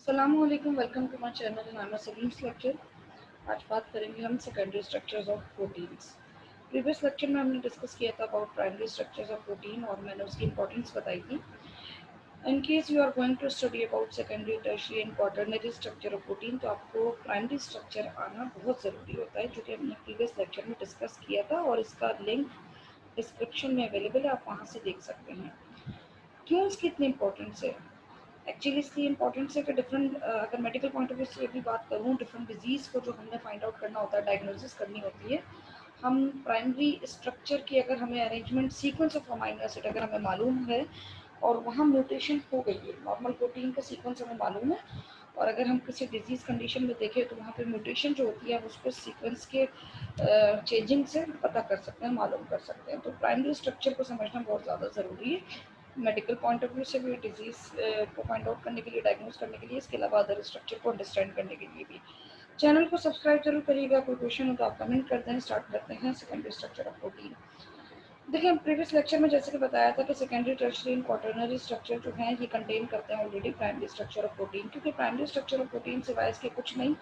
अस्सलामुअलैकुम, welcome to my channel and I am Saleem's lecture. आज बात करेंगे हम secondary structures of proteins. Previous lecture में हमने डिस्कस किया था about primary structures of protein और मैंने उसकी इंपॉर्टेंस बताई थी। In case you are going to study about secondary, tertiary and quaternary structure of protein, तो आपको प्राइमरी स्ट्रक्चर आना बहुत ज़रूरी होता है, जो कि हमने प्रीवियस लेक्चर में डिस्कस किया था और इसका लिंक डिस्क्रिप्शन में अवेलेबल है, आप वहाँ से देख सकते हैं। क्यों इसकी इतनी इंपॉर्टेंस है? एक्चुअली इसलिए इंपॉर्टेंट है कि डिफरेंट, अगर मेडिकल पॉइंट ऑफ व्यू से भी बात करूँ, डिफरेंट डिजीज़ को जो हमने फाइंड आउट करना होता है, डायग्नोसिस करनी होती है, हम प्राइमरी स्ट्रक्चर की अगर हमें arrangement, sequence of amino acid अगर हमें मालूम है और वहाँ म्यूटेशन हो गई है, नॉर्मल प्रोटीन का सीक्वेंस हमें मालूम है और अगर हम किसी डिजीज़ कंडीशन में देखें तो वहाँ पे म्यूटेशन जो होती है हम उसको सीक्वेंस के चेंजिंग से पता कर सकते हैं, मालूम कर सकते हैं। तो प्राइमरी स्ट्रक्चर को समझना बहुत ज़्यादा ज़रूरी है मेडिकल पॉइंट ऑफ व्यू से भी, डिजीज़ को फाइंड आउट करने के लिए, डायग्नोज करने के लिए, इसके अलावा अदर स्ट्रक्चर को अंडरस्टैंड करने के लिए भी। चैनल को सब्सक्राइब जरूर करिएगा। कोई क्वेश्चन हो तो आप कमेंट कर दें। स्टार्ट करते हैं सेकेंडरी स्ट्रक्चर ऑफ प्रोटीन। देखिए, हम प्रीवियस लेक्चर में जैसे कि बताया था कि secondary, tertiary and quaternary structure जो हैं ये कंटेन करते हैं already primary structure of protein, क्योंकि प्राइमरी स्ट्रक्चर ऑफ प्रोटीन सिवाय इसके कुछ नहीं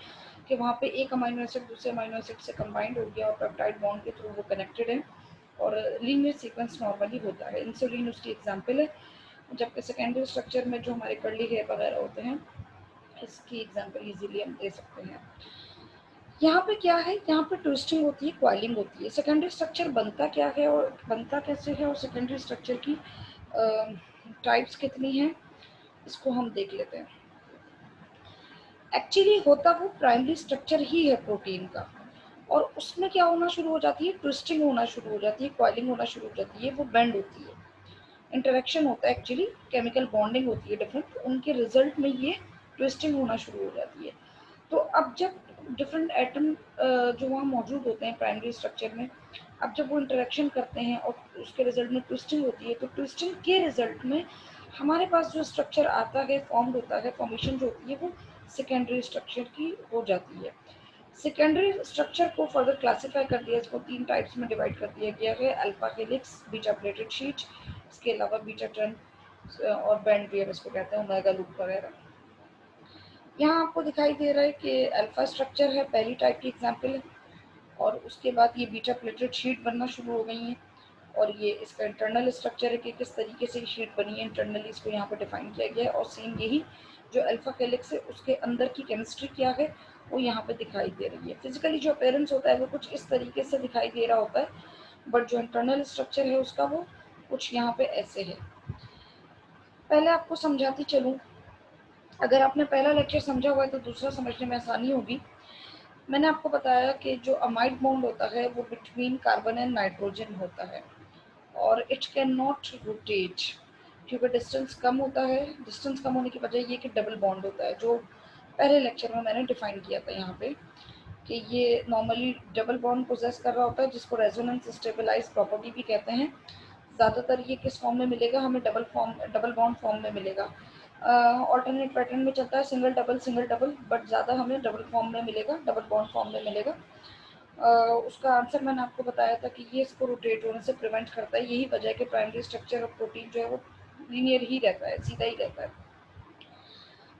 कि वहाँ पे एक अमाइनो एसिड दूसरे अमाइनो एसिड से कंबाइंड हो गया और पेप्टाइड बॉन्ड के थ्रू वो कनेक्टेड है और लीनियर सीक्वेंस नॉर्मली होता है। इंसुलिन उसकी एग्जाम्पल है, जबकि सेकेंडरी स्ट्रक्चर में जो हमारे कर्ली हेयर वगैरह होते हैं, इसकी एग्जांपल इजीली हम दे सकते हैं। यहाँ पे क्या है, यहाँ पे ट्विस्टिंग होती है, क्वाइलिंग होती है। सेकेंडरी स्ट्रक्चर बनता क्या है और बनता कैसे है और सेकेंडरी स्ट्रक्चर की टाइप्स कितनी हैं, इसको हम देख लेते हैं। एक्चुअली होता वो प्राइमरी स्ट्रक्चर ही है प्रोटीन का, और उसमें क्या होना शुरू हो जाती है, ट्विस्टिंग होना शुरू हो जाती है, क्वाइलिंग होना शुरू हो जाती है, वो बेंड होती है, इंटरेक्शन होता है, एक्चुअली केमिकल बॉन्डिंग होती है डिफरेंट, उनके रिजल्ट में ये ट्विस्टिंग होना शुरू हो जाती है। तो अब जब डिफरेंट एटम जो वहाँ मौजूद होते हैं प्राइमरी स्ट्रक्चर में, अब जब वो इंटरेक्शन करते हैं और उसके रिजल्ट में ट्विस्टिंग होती है, तो ट्विस्टिंग के रिजल्ट में हमारे पास जो स्ट्रक्चर आता है, फॉर्म होता है, फॉर्मेशन जो होती है वो सेकेंडरी स्ट्रक्चर की हो जाती है। सेकेंडरी स्ट्रक्चर को फर्दर क्लासिफाई कर दिया, इसको 3 टाइप्स में डिवाइड कर दिया गया है, alpha helix, beta pleated sheet, इसके अलावा बीटा ट्रेंड और बैंड भी हम इसको कहते हैं, ओमेगा लूप वगैरह। यहाँ आपको दिखाई दे रहा है कि अल्फा स्ट्रक्चर है, पहली टाइप की एग्जांपल है, और उसके बाद ये बीटा प्लेटेड शीट बनना शुरू हो गई हैं और ये इसका इंटरनल स्ट्रक्चर है कि किस तरीके से शीट बनी है, इंटरनली इसको यहाँ पे डिफाइन किया गया है। और सेम यही जो अल्फा हेलिक्स है उसके अंदर की केमिस्ट्री क्या है वो यहाँ पे दिखाई दे रही है। फिजिकली जो अपेयरेंस होता है वो कुछ इस तरीके से दिखाई दे रहा होता है, बट जो इंटरनल स्ट्रक्चर है उसका वो कुछ यहाँ पे ऐसे है। पहले आपको समझाती चलूँ, अगर आपने पहला लेक्चर समझा हुआ है तो दूसरा समझने में आसानी होगी। मैंने आपको बताया कि जो अमाइड बॉन्ड होता है वो बिटवीन कार्बन एंड नाइट्रोजन होता है और इट कैन नॉट रोटेट, क्योंकि डिस्टेंस कम होता है। डिस्टेंस कम होने की वजह ये कि डबल बॉन्ड होता है, जो पहले लेक्चर में मैंने डिफाइन किया था यहाँ पे कि ये नॉर्मली डबल बॉन्ड पोजेस कर रहा होता है, जिसको रेजोनेंस स्टेबलाइज प्रॉपर्टी भी कहते हैं। ज़्यादातर ये किस फॉर्म में मिलेगा हमें, डबल बॉन्ड फॉर्म में मिलेगा। ऑल्टरनेट पैटर्न में चलता है सिंगल डबल, बट ज़्यादा हमें डबल फॉर्म में मिलेगा, डबल बॉन्ड फॉर्म में मिलेगा। उसका आंसर मैंने आपको बताया था कि ये इसको रोटेट होने से प्रिवेंट करता है। यही वजह है कि प्राइमरी स्ट्रक्चर ऑफ प्रोटीन जो है वो लीनियर ही रहता है, सीधा ही रहता है।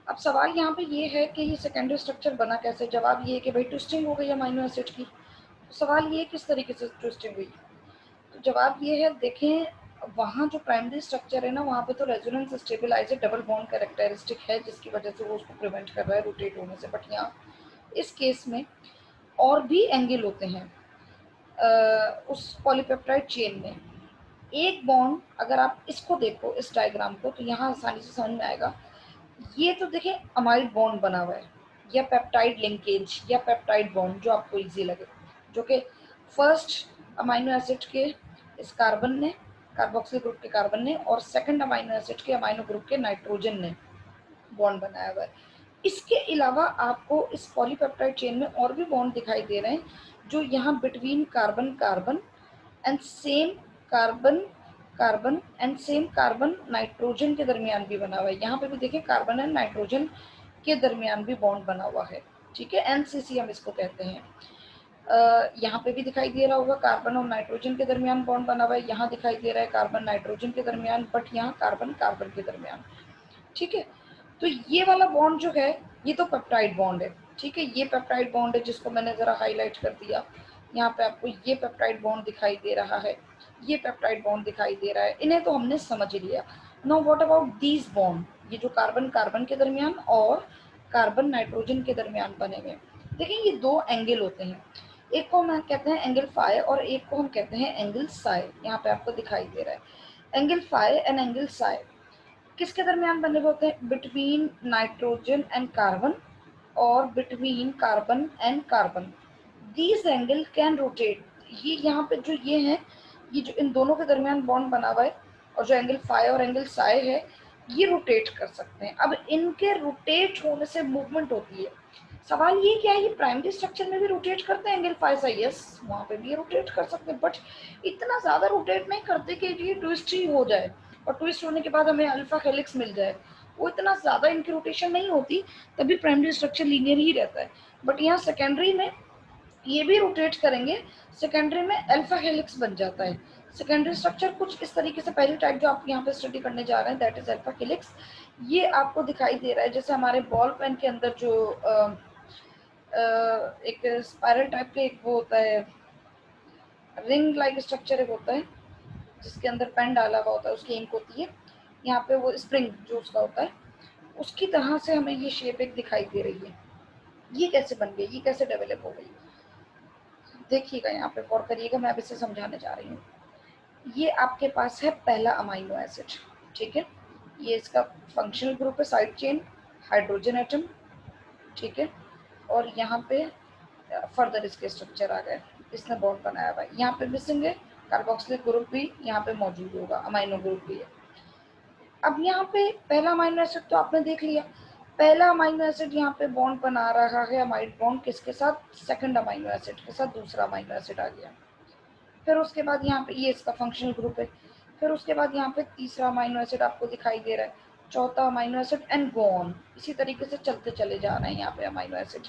अब सवाल यहाँ पे ये है कि ये सेकेंडरी स्ट्रक्चर बना कैसे। जवाब ये है कि भाई ट्विस्टिंग हो गई अमाइनो एसिड की। तो सवाल ये किस तरीके से ट्विस्टिंग हुई, तो जवाब ये है, देखें वहाँ जो प्राइमरी स्ट्रक्चर है ना, वहाँ पे तो resonance stabiliser double bond characteristic है, जिसकी वजह से वो उसको प्रिवेंट कर रहा है रोटेट होने से। बट यहाँ इस केस में और भी एंगल होते हैं उस पॉलीपेप्टाइड चेन में। एक बॉन्ड, अगर आप इसको देखो, इस डायग्राम को, तो यहाँ आसानी से समझ में आएगा। ये तो देखें अमाइड बॉन्ड बना हुआ है, या पेप्टाइड लिंकेज या पेप्टाइड बॉन्ड जो आपको इजी लगे, जो कि फर्स्ट अमाइनो एसिड के इस कार्बन ने, कार्बोक्सिल ग्रुप के कार्बन ने, और सेकंड अमाइनो एसिड के अमाइनो ग्रुप के नाइट्रोजन ने बॉन्ड बनाया हुआ है। इसके अलावा आपको इस पॉलीपेप्टाइड चेन में और भी बॉन्ड दिखाई दे रहे हैं, जो यहाँ between carbon carbon and same carbon carbon and same carbon nitrogen के दरमियान भी बना हुआ है। यहाँ पे भी देखिए कार्बन एंड नाइट्रोजन के दरमियान भी बॉन्ड बना हुआ है, ठीक है, एनसीसी हम इसको कहते हैं। यहाँ पे भी दिखाई दे रहा होगा कार्बन और नाइट्रोजन के दरमियान बॉन्ड बना हुआ है। यहाँ दिखाई दे रहा है कार्बन नाइट्रोजन के दरमियान, बट यहाँ कार्बन कार्बन के दरमियान, ठीक है। तो ये वाला बॉन्ड जो है ये तो पेप्टाइड बॉन्ड है, ठीक है, ये पेप्टाइड बॉन्ड है जिसको मैंने ज़रा हाईलाइट कर दिया। यहाँ पे आपको ये पेप्टाइड बॉन्ड दिखाई दे रहा है, ये पेप्टाइड बॉन्ड दिखाई दे रहा है, इन्हें तो हमने समझ लिया। Now what about these bond, ये जो कार्बन कार्बन के दरमियान और कार्बन नाइट्रोजन के दरमियान बने हुए। देखिए ये दो एंगल होते हैं, एक को हम कहते हैं एंगल फाई और एक को हम कहते हैं एंगल साई। यहाँ पे आपको दिखाई दे रहा है angle phi and angle psi किसके दरमियान बने हुए होते हैं, बिटवीन नाइट्रोजन एंड कार्बन और between carbon and carbon. These angle can rotate, ये यहाँ पे जो ये है, ये जो इन दोनों के दरमियान बॉन्ड बना हुआ है और जो एंगल फाई और एंगल साई है ये रोटेट कर सकते हैं। अब इनके रोटेट होने से मूवमेंट होती है। सवाल ये क्या है, ये प्राइमरी स्ट्रक्चर में भी रोटेट करते हैं एंगल फाई साई, यस वहाँ पे भी रोटेट कर सकते हैं, बट इतना ज़्यादा रोटेट नहीं करते कि ये ट्विस्ट ही हो जाए और ट्विस्ट होने के बाद हमें अल्फा हेलिक्स मिल जाए। वो इतना ज़्यादा इनकी रोटेशन नहीं होती, तभी प्राइमरी स्ट्रक्चर लीनियर ही रहता है। बट यहाँ सेकेंडरी में ये भी रोटेट करेंगे, सेकेंडरी में अल्फा हेलिक्स बन जाता है। सेकेंडरी स्ट्रक्चर कुछ इस तरीके से, पहली टाइप जो आप यहाँ पे स्टडी करने जा रहे हैं दैट इज अल्फा हेलिक्स। ये आपको दिखाई दे रहा है जैसे हमारे बॉल पेन के अंदर जो एक स्पाइरल टाइप के एक वो होता है, रिंग लाइक स्ट्रक्चर एक होता है जिसके अंदर पेन डाला हुआ होता है, उसकी इंक होती है, यहाँ पे वो स्प्रिंग जो उसका होता है, उसकी तरह से हमें ये शेप एक दिखाई दे रही है। ये कैसे बन गई, ये कैसे डेवलप हो गई, देखिएगा यहाँ पे गौर करिएगा, मैं अब इसे समझाने जा रही हूँ। ये आपके पास है पहला अमाइनो एसिड, ठीक है, ये इसका फंक्शनल ग्रुप है साइड चेन हाइड्रोजन एटम, ठीक है, और यहाँ पे फर्दर इसके स्ट्रक्चर आ गए, इसने बॉन्ड बनाया हुआ है, यहाँ पे मिसिंग है कार्बोक्सिलिक ग्रुप भी यहाँ पे मौजूद होगा, अमाइनो ग्रुप भी है। अब यहाँ पे पहला अमाइनो एसिड तो आपने देख लिया, पहला अमाइनो एसिड यहाँ पे बॉन्ड बना रहा है अमाइड बॉन्ड किसके साथ, सेकंड अमाइनो एसिड के साथ, दूसरा अमाइनो एसिड आ गया। फिर उसके बाद यहाँ पे ये इसका फंक्शनल ग्रुप है, फिर उसके बाद यहाँ पे तीसरा अमाइनो एसिड आपको दिखाई दे रहा है, चौथा amino acid and go on, इसी तरीके से चलते चले जा रहे हैं यहाँ पे अमाइनो एसिड।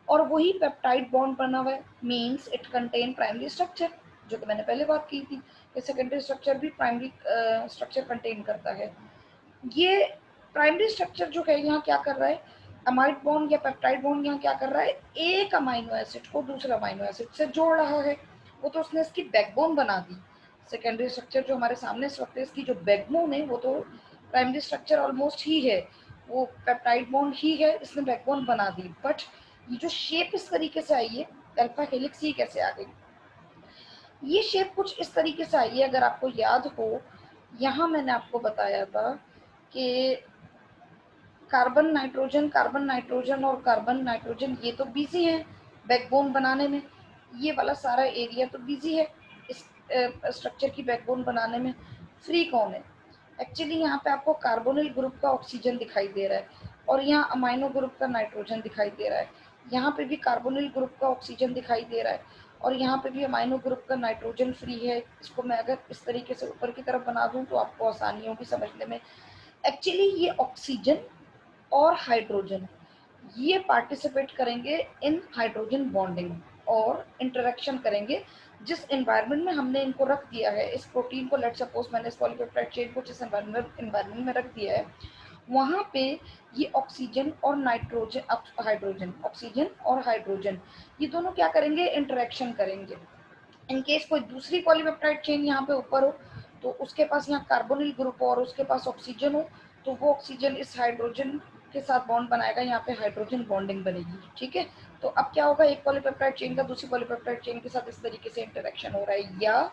और वही पेप्टाइड बॉन्ड बना हुआ है, means it contain primary structure, जो कि मैंने पहले बात की थी कि सेकेंडरी स्ट्रक्चर भी प्राइमरी स्ट्रक्चर कंटेन करता है। ये प्राइमरी स्ट्रक्चर जो है यहाँ क्या कर रहा है, अमाइड बॉन्ड या पेप्टाइड बॉन्ड यहाँ क्या कर रहा है, एक अमाइनो एसिड को दूसरे अमाइनो एसिड से जोड़ रहा है, वो तो उसने इसकी बैकबोन बना दी। सेकेंडरी स्ट्रक्चर जो हमारे सामने इस वक्त इसकी जो बैकबोन है वो तो प्राइमरी स्ट्रक्चर ऑलमोस्ट ही है, वो पेप्टाइड बॉन्ड ही है, इसने बैकबोन बना दी। बट ये जो शेप इस तरीके से आई है अल्फा हेलिक्स, ये कैसे आ गई, ये शेप कुछ इस तरीके से आई है, अगर आपको याद हो यहाँ मैंने आपको बताया था कि कार्बन नाइट्रोजन और कार्बन नाइट्रोजन ये तो बिजी है बैकबोन बनाने में, ये वाला सारा एरिया तो बिजी है इस स्ट्रक्चर की बैकबोन बनाने में। फ्री कौन है, एक्चुअली यहाँ पे आपको कार्बोनिल ग्रुप का ऑक्सीजन दिखाई दे रहा है और यहाँ अमाइनो ग्रुप का नाइट्रोजन दिखाई दे रहा है, यहाँ पे भी कार्बोनिल ग्रुप का ऑक्सीजन दिखाई दे रहा है और यहाँ पे भी अमाइनो ग्रुप का नाइट्रोजन फ्री है। इसको मैं अगर इस तरीके से ऊपर की तरफ बना दूं तो आपको आसानी होगी समझने में। एक्चुअली ये ऑक्सीजन और हाइड्रोजन ये पार्टिसिपेट करेंगे इन हाइड्रोजन बॉन्डिंग और इंटरेक्शन करेंगे जिस एनवायरनमेंट में हमने इनको रख दिया है, इस प्रोटीन को, लेट सपोज मैंने इस पॉलीपेप्टाइड चेन को जिस एनवायरनमेंट में रख दिया है वहाँ पे ये ऑक्सीजन और नाइट्रोजन हाइड्रोजन, ऑक्सीजन और हाइड्रोजन ये दोनों क्या करेंगे, इंटरेक्शन करेंगे। इन केस कोई दूसरी पॉलीपेप्टाइड चेन यहाँ पे ऊपर हो तो उसके पास यहाँ कार्बोनिल ग्रुप हो और उसके पास ऑक्सीजन हो तो वो ऑक्सीजन इस हाइड्रोजन के साथ बॉन्ड बनाएगा, यहाँ पे हाइड्रोजन बॉन्डिंग बनेगी, ठीक है। तो अब क्या होगा, एक पॉलीपेप्टाइड चेन का दूसरी पॉलीपेप्टाइड चेन के साथ इस तरीके से इंटरेक्शन हो रहा है। या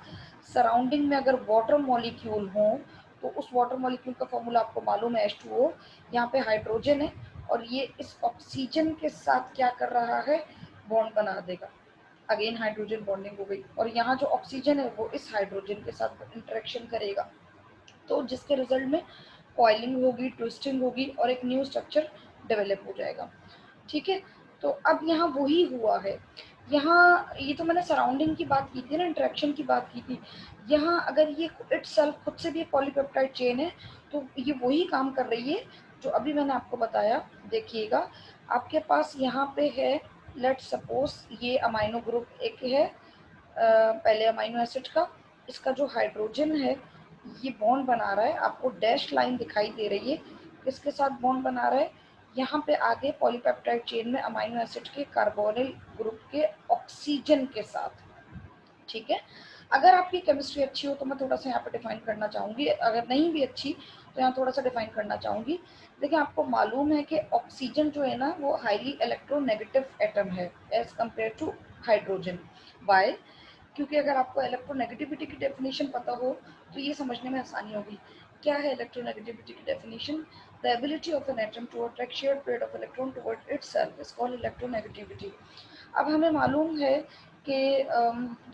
सराउंडिंग में अगर वाटर मॉलिक्यूल हो तो उस वाटर मॉलिक्यूल का फॉर्मूला आपको मालूम है H2O, यहाँ पे हाइड्रोजन है और ये इस ऑक्सीजन के साथ क्या कर रहा है, बॉन्ड बना देगा, अगेन हाइड्रोजन बॉन्डिंग हो गई और यहाँ जो ऑक्सीजन है वो इस हाइड्रोजन के साथ इंटरेक्शन करेगा, तो जिसके रिजल्ट में कॉइलिंग होगी, ट्विस्टिंग होगी और एक न्यू स्ट्रक्चर डेवलप हो जाएगा, ठीक है। तो अब यहाँ वही हुआ है, यहाँ ये तो मैंने सराउंडिंग की बात की थी ना, इंटरेक्शन की बात की थी, यहाँ अगर ये इटसेल्फ खुद से भी पॉलीपेप्टाइड चेन है तो ये वही काम कर रही है जो अभी मैंने आपको बताया। देखिएगा आपके पास यहाँ पे है, लेट सपोज ये अमाइनो ग्रुप एक है पहले अमाइनो एसिड का, इसका जो हाइड्रोजन है ये बॉन्ड बना रहा है, आपको डैश लाइन दिखाई दे रही है, किसके साथ बॉन्ड बना रहा है, यहाँ पे आगे पॉलीपेप्टाइड चेन में अमाइनो एसिड के कार्बोनिल ग्रुप के ऑक्सीजन के साथ। ठीक है, अगर आपकी केमिस्ट्री अच्छी हो तो मैं थोड़ा सा यहाँ पे डिफाइन करना चाहूँगी, अगर नहीं भी अच्छी तो यहाँ थोड़ा सा डिफाइन करना चाहूँगी। देखिए, आपको मालूम है कि ऑक्सीजन जो है ना वो हाईली इलेक्ट्रोनेगेटिव एटम है as compare to hydrogen. Why? क्योंकि अगर आपको इलेक्ट्रोनेगेटिविटी की डेफिनेशन पता हो तो ये समझने में आसानी होगी। क्या है इलेक्ट्रोनेगेटिविटी की definition? The ability of an atom to attract shared pair of electron toward itself is called electronegativity. अब हमें मालूम है कि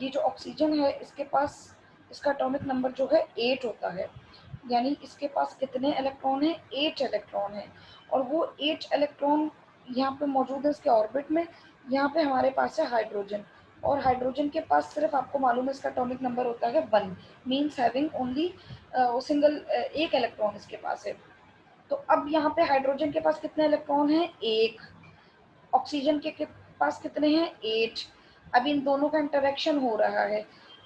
ये जो ऑक्सीजन है इसके पास इसका एटॉमिक नंबर जो है 8 होता है, यानी इसके पास कितने इलेक्ट्रॉन हैं? 8 इलेक्ट्रॉन हैं। और वो 8 इलेक्ट्रॉन यहाँ पे मौजूद है इसके ऑर्बिट में। यहाँ पे हमारे पास है हाइड्रोजन, और हाइड्रोजन के पास सिर्फ आपको मालूम है इसका एटॉमिक नंबर होता है 1, मीन्स हैविंग ओनली सिंगल एक इलेक्ट्रॉन इसके पास है। तो अब यहाँ पे हाइड्रोजन के पास कितने इलेक्ट्रॉन हैं? 1। ऑक्सीजन के पास कितने हैं? 8। अब इन दोनों का इंटरेक्शन हो रहा है,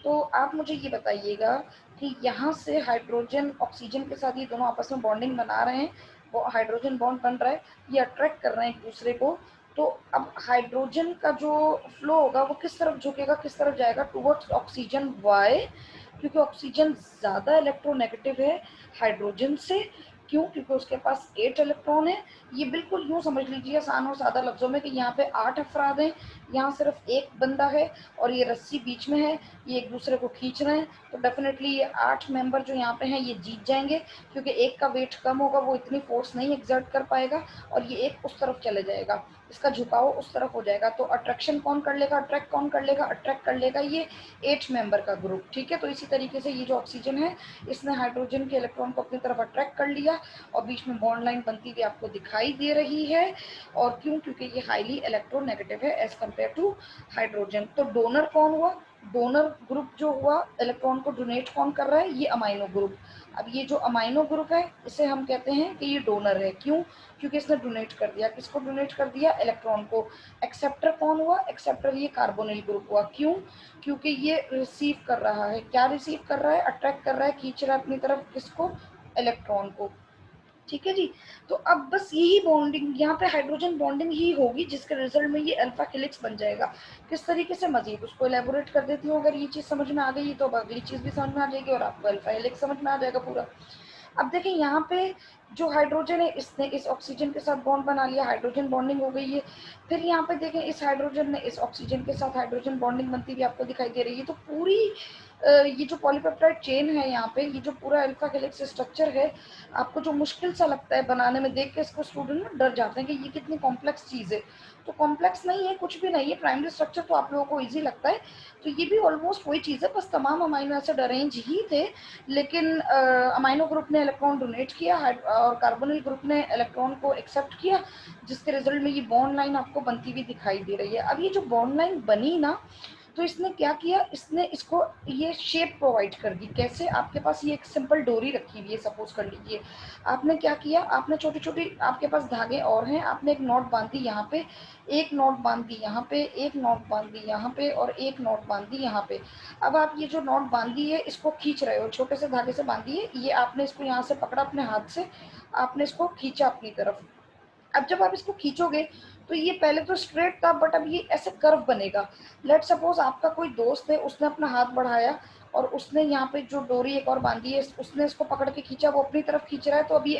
तो आप मुझे ये बताइएगा कि यहाँ से हाइड्रोजन ऑक्सीजन के साथ ये दोनों आपस में बॉन्डिंग बना रहे हैं, वो हाइड्रोजन बॉन्ड बन रहा है, ये अट्रैक्ट कर रहे हैं एक दूसरे को। तो अब हाइड्रोजन का जो फ्लो होगा वो किस तरफ झुकेगा, किस तरफ जाएगा? Towards oxygen. वाई? क्योंकि ऑक्सीजन ज़्यादा इलेक्ट्रोनेगेटिव है हाइड्रोजन से। क्यों? क्योंकि उसके पास 8 इलेक्ट्रॉन है। ये बिल्कुल यूँ समझ लीजिए आसान और सादा लफ्ज़ों में कि यहाँ पे 8 अफराद हैं, यहाँ सिर्फ एक बंदा है और ये रस्सी बीच में है, ये एक दूसरे को खींच रहे हैं। तो डेफिनेटली ये 8 मेंबर जो यहाँ पे हैं ये जीत जाएंगे, क्योंकि एक का वेट कम होगा, वो इतनी फोर्स नहीं एक्सर्ट कर पाएगा, और ये एक उस तरफ चले जाएगा, इसका झुकाव उस तरफ हो जाएगा। तो अट्रैक्शन कौन कर लेगा? अट्रैक्ट कौन कर लेगा? अट्रैक्ट कर लेगा ये 8 मेंबर का ग्रुप। ठीक है, तो इसी तरीके से ये जो ऑक्सीजन है इसने हाइड्रोजन के इलेक्ट्रॉन को अपनी तरफ अट्रैक्ट कर लिया, और बीच में बॉन्ड लाइन बनती हुई आपको दिखाई दे रही है। और क्यों? क्योंकि ये हाईली इलेक्ट्रोनेगेटिव है एज कम्पेयर टू हाइड्रोजन। तो डोनर कौन हुआ? डोनर ग्रुप जो हुआ, इलेक्ट्रॉन को डोनेट कौन कर रहा है? ये अमाइनो ग्रुप। अब ये जो अमाइनो ग्रुप है इसे हम कहते हैं कि ये डोनर है। क्यों? क्योंकि इसने डोनेट कर दिया। किसको डोनेट कर दिया? इलेक्ट्रॉन को। एक्सेप्टर कौन हुआ? एक्सेप्टर ये कार्बोनिल ग्रुप हुआ। क्यों? क्योंकि ये रिसीव कर रहा है। क्या रिसीव कर रहा है? अट्रैक्ट कर रहा है, खींच रहा है अपनी तरफ किसको? इलेक्ट्रॉन को। ठीक है जी। तो अब बस यही बॉन्डिंग यहाँ पे हाइड्रोजन बॉन्डिंग ही होगी जिसके रिजल्ट में ये अल्फा हेलिक्स बन जाएगा। किस तरीके से? मजीद उसको एलेबोरेट कर देती हूँ। अगर ये चीज़ समझ में आ गई तो अब अगली चीज़ भी समझ में आ जाएगी और आपको अल्फा हेलिक्स समझ में आ जाएगा पूरा। अब देखिए, यहाँ पे जो हाइड्रोजन है इसने इस ऑक्सीजन के साथ बॉन्ड बना लिया, हाइड्रोजन बॉन्डिंग हो गई है। फिर यहाँ पे देखें, इस हाइड्रोजन ने इस ऑक्सीजन के साथ हाइड्रोजन बॉन्डिंग बनती हुई आपको दिखाई दे रही है। तो पूरी ये जो पॉलीपेप्टाइड चेन है यहाँ पे, ये जो पूरा अल्फा हेलिक्स स्ट्रक्चर है, आपको जो मुश्किल सा लगता है बनाने में, देख के इसको स्टूडेंट ना डर जाते हैं कि ये कितनी कॉम्प्लेक्स चीज़ है। तो कॉम्प्लेक्स नहीं है, कुछ भी नहीं है। प्राइमरी स्ट्रक्चर तो आप लोगों को ईजी लगता है, तो ये भी ऑलमोस्ट वही चीज़ है, बस तमाम अमाइनो एसिड अरेंज ही थे, लेकिन अमाइनो ग्रुप ने इलेक्ट्रॉन डोनेट किया और कार्बोनिल ग्रुप ने इलेक्ट्रॉन को एक्सेप्ट किया, जिसके रिजल्ट में ये बॉन्ड लाइन आपको बनती हुई दिखाई दे रही है। अब ये जो बॉन्ड लाइन बनी ना, तो इसने क्या किया? इसने इसको ये शेप प्रोवाइड कर दी। कैसे? आपके पास ये एक सिंपल डोरी रखी हुई है, सपोज कर लीजिए। आपने क्या किया? आपने छोटी छोटी, आपके पास धागे और हैं, आपने एक नॉट बांध दी यहाँ पे, एक नॉट बांध दी यहाँ पे, एक नॉट बांध दी यहाँ पे, और एक नॉट बांध दी यहाँ पे। अब आप ये जो नॉट बांधी है इसको खींच रहे हो, छोटे से धागे से बांधी है ये, आपने इसको यहाँ से पकड़ा अपने हाथ से, आपने इसको खींचा अपनी तरफ। अब जब आप इसको खींचोगे तो ये पहले तो स्ट्रेट था, बट अब ये ऐसे कर्व बनेगा। लेट सपोज आपका कोई दोस्त है, उसने अपना हाथ बढ़ाया और उसने यहाँ पे जो डोरी एक और बांधी है उसने इसको पकड़ के खींचा, वो अपनी तरफ खींच रहा है, तो अब ये